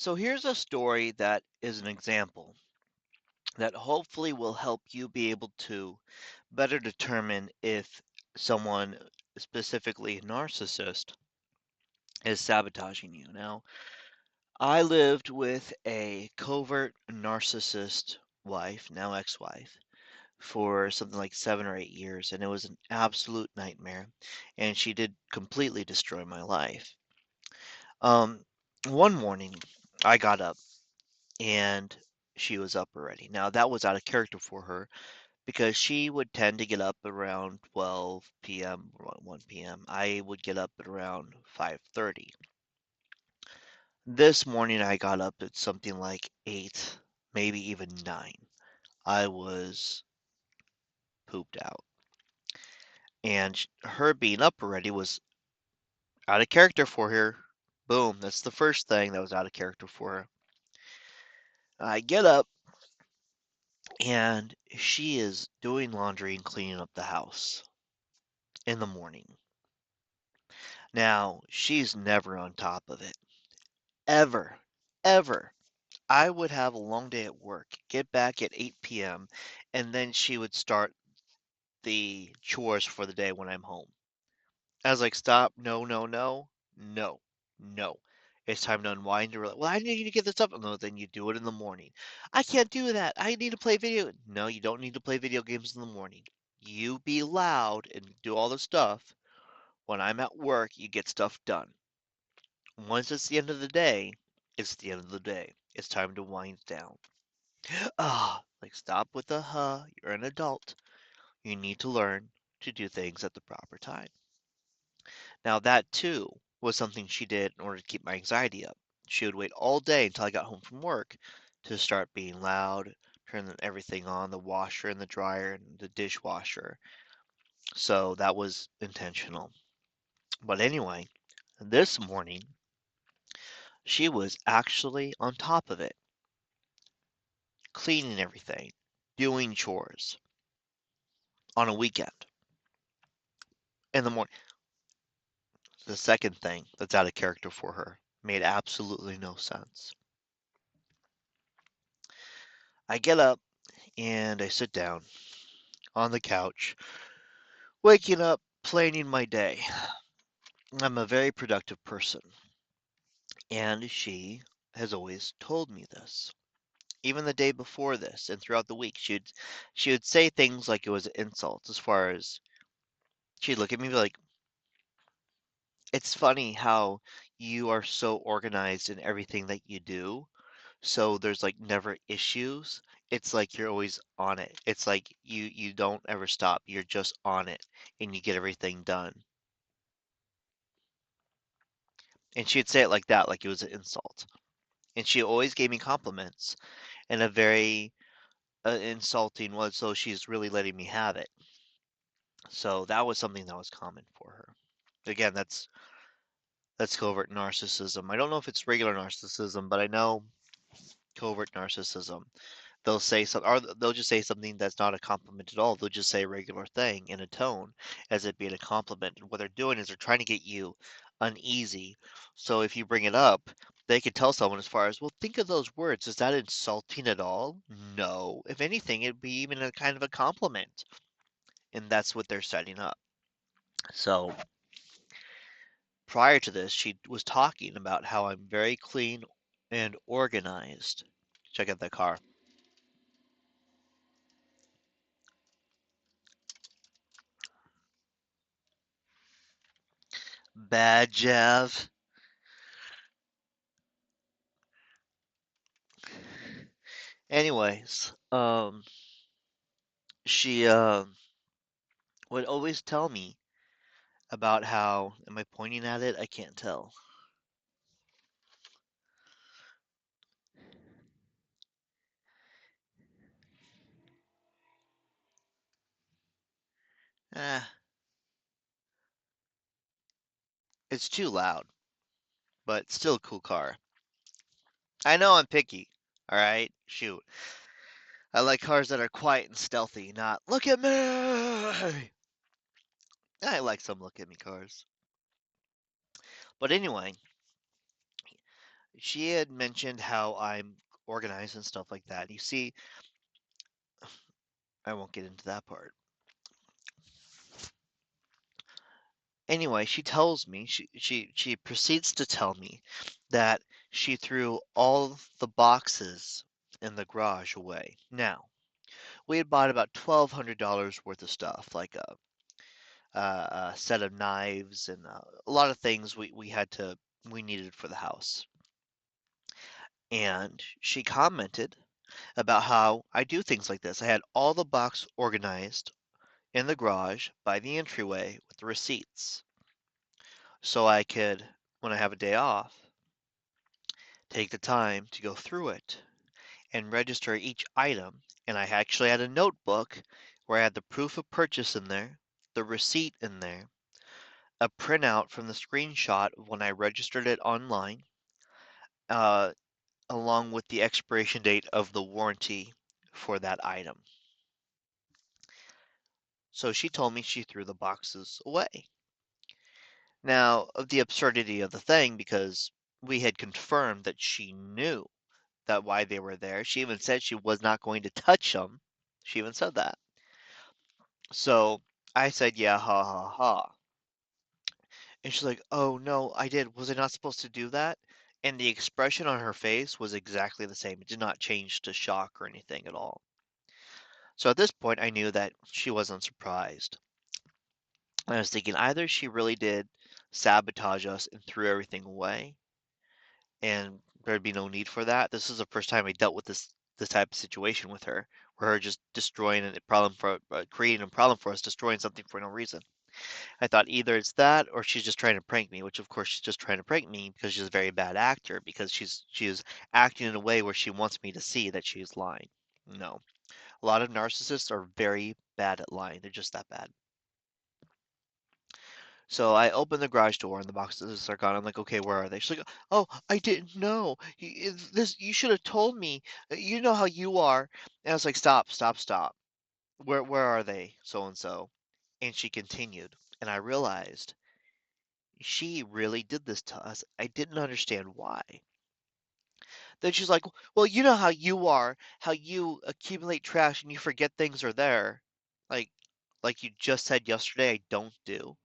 So here's a story that is an example that hopefully will help you be able to better determine if someone, specifically a narcissist, is sabotaging you. Now, I lived with a covert narcissist wife, now ex-wife, for something like 7 or 8 years, and it was an absolute nightmare. And she did completely destroy my life. Um, one morning, I got up and she was up already. Now, that was out of character for her because she would tend to get up around 12 p.m. or 1 p.m. I would get up at around 5:30. This morning I got up at something like 8, maybe even 9. I was pooped out. And her being up already was out of character for her. Boom, that's the first thing that was out of character for her. I get up and she is doing laundry and cleaning up the house in the morning. Now, she's never on top of it. Ever. Ever. I would have a long day at work, get back at 8 p.m., and then she would start the chores for the day when I'm home. I was like, stop, no, no, no, no, no. It's time to unwind. Well, I need you to get this up. No, then you do it in the morning. I can't do that. I need to play video. No, you don't need to play video games in the morning. You be loud and do all the stuff. When I'm at work, you get stuff done. Once it's the end of the day, it's the end of the day. It's time to wind down. Like stop with the you're an adult. You need to learn to do things at the proper time. Now, that too was something she did in order to keep my anxiety up. She would wait all day until I got home from work to start being loud, turn everything on, the washer and the dryer and the dishwasher. So that was intentional. But anyway, this morning, she was actually on top of it, cleaning everything, doing chores on a weekend in the morning. The second thing that's out of character for her made absolutely no sense. I get up and I sit down on the couch, waking up, planning my day. I'm a very productive person, and she has always told me this. Even the day before this and throughout the week, she would say things like it was insults as far as she'd look at me like, it's funny how you are so organized in everything that you do. So there's like never issues. It's like you're always on it. It's like you don't ever stop. You're just on it and you get everything done. And she'd say it like that, like it was an insult. And she always gave me compliments in a very insulting one, so she's really letting me have it. So that was something that was common for her. Again, that's covert narcissism. I don't know if it's regular narcissism, but I know covert narcissism. They'll say something, or they'll just say something that's not a compliment at all. They'll just say a regular thing in a tone as it being a compliment. And what they're doing is they're trying to get you uneasy. So if you bring it up, they could tell someone as far as, well, think of those words. Is that insulting at all? No. If anything, it'd be even a kind of a compliment. And that's what they're setting up. So prior to this, she was talking about how I'm very clean and organized. Check out that car. Bad Jav. Anyways, she would always tell me about how, am I pointing at it? I can't tell. Eh, it's too loud, but still a cool car. I know I'm picky. All right, shoot. I like cars that are quiet and stealthy, not look at me. I like some look at me cars. But anyway, She had mentioned how I'm organized and stuff like that. You see, I won't get into that part. Anyway, she tells me, she proceeds to tell me that she threw all the boxes in the garage away. Now, we had bought about $1,200 worth of stuff, like a set of knives and a lot of things we needed for the house. And she commented about how I do things like this. I had all the box organized in the garage by the entryway with the receipts, so I could, when I have a day off, take the time to go through it and register each item. And I actually had a notebook where I had the proof of purchase in there, the receipt in there, a printout from the screenshot of when I registered it online, uh, along with the expiration date of the warranty for that item. So she told me she threw the boxes away. Now, of the absurdity of the thing, because we had confirmed that she knew that why they were there. She even said she was not going to touch them. She even said that. So I said, yeah, ha ha ha. And she's like, oh no, I did. Was I not supposed to do that? And the expression on her face was exactly the same. It did not change to shock or anything at all. So at this point, I knew that she wasn't surprised. I was thinking either she really did sabotage us and threw everything away, and there'd be no need for that. This is the first time I dealt with this type of situation with her, where her just destroying a problem for creating a problem for us, destroying something for no reason. I thought either it's that or she's just trying to prank me, which of course she's just trying to prank me because she's a very bad actor because she's acting in a way where she wants me to see that she's lying. No. A lot of narcissists are very bad at lying. They're just that bad. So I open the garage door and the boxes are gone. I'm like, okay, where are they? She's like, oh, I didn't know. You should have told me. You know how you are. And I was like, stop, stop, stop. Where are they? So and so. And she continued, and I realized she really did this to us. I didn't understand why. Then she's like, well, you know how you are, how you accumulate trash and you forget things are there. Like like you just said yesterday, I don't do.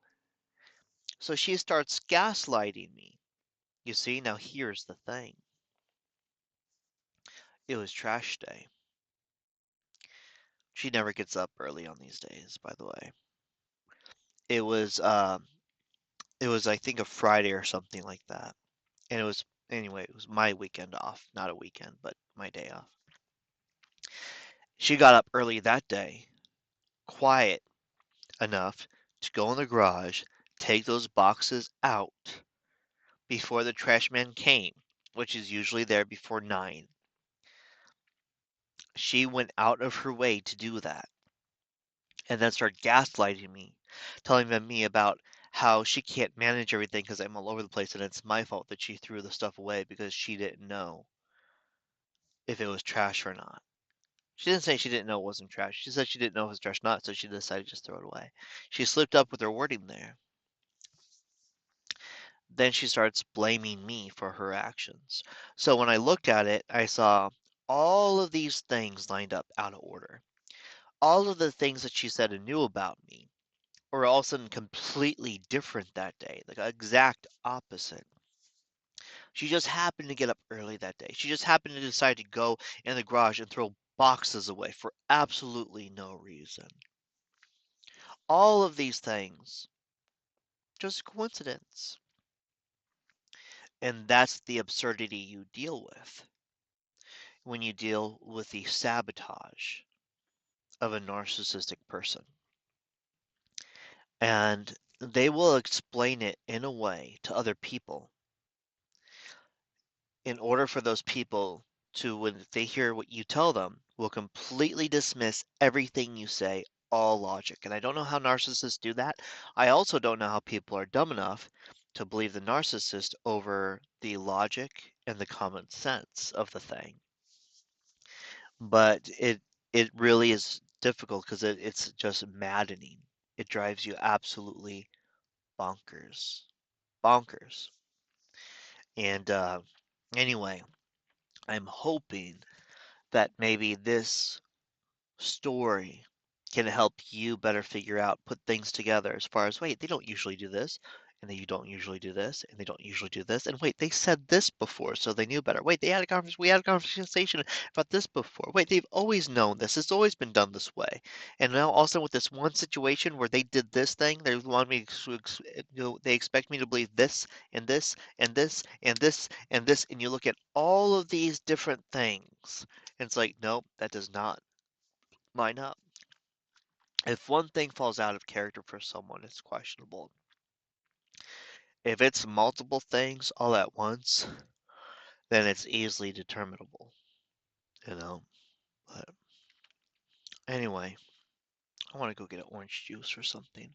So she starts gaslighting me. You see, now here's the thing. It was trash day. She never gets up early on these days, by the way. It was I think a Friday or something like that. And it was my weekend off, not a weekend, but my day off. She got up early that day, quiet enough to go in the garage, take those boxes out before the trash man came, which is usually there before 9. She went out of her way to do that and then start gaslighting me, telling me about how she can't manage everything because I'm all over the place and it's my fault that she threw the stuff away because she didn't know if it was trash or not. She didn't say she didn't know it wasn't trash. She said she didn't know if it was trash or not, so she decided to just throw it away. She slipped up with her wording there. Then she starts blaming me for her actions. So when I looked at it, I saw all of these things lined up out of order. All of the things that she said and knew about me were all of a sudden completely different that day, like exact opposite. She just happened to get up early that day. She just happened to decide to go in the garage and throw boxes away for absolutely no reason. All of these things, just coincidence. And that's the absurdity you deal with when you deal with the sabotage of a narcissistic person. And they will explain it in a way to other people in order for those people to, when they hear what you tell them, will completely dismiss everything you say, all logic. And I don't know how narcissists do that. I also don't know how people are dumb enough to believe the narcissist over the logic and the common sense of the thing. But it really is difficult because it's just maddening. It drives you absolutely bonkers. Bonkers. And Anyway, I'm hoping that maybe this story can help you better figure out, put things together as far as, wait, they don't usually do this, and they don't usually do this, and they don't usually do this, and wait, they said this before, so they knew better. Wait, we had a conversation about this before. Wait, they've always known this. It's always been done this way. And now also with this one situation where they did this thing, they want me to, they expect me to believe this and this and this and this and this, and you look at all of these different things, and it's like, nope, that does not line up. If one thing falls out of character for someone, it's questionable. If it's multiple things all at once, then it's easily determinable, you know. But anyway, I want to go get an orange juice or something.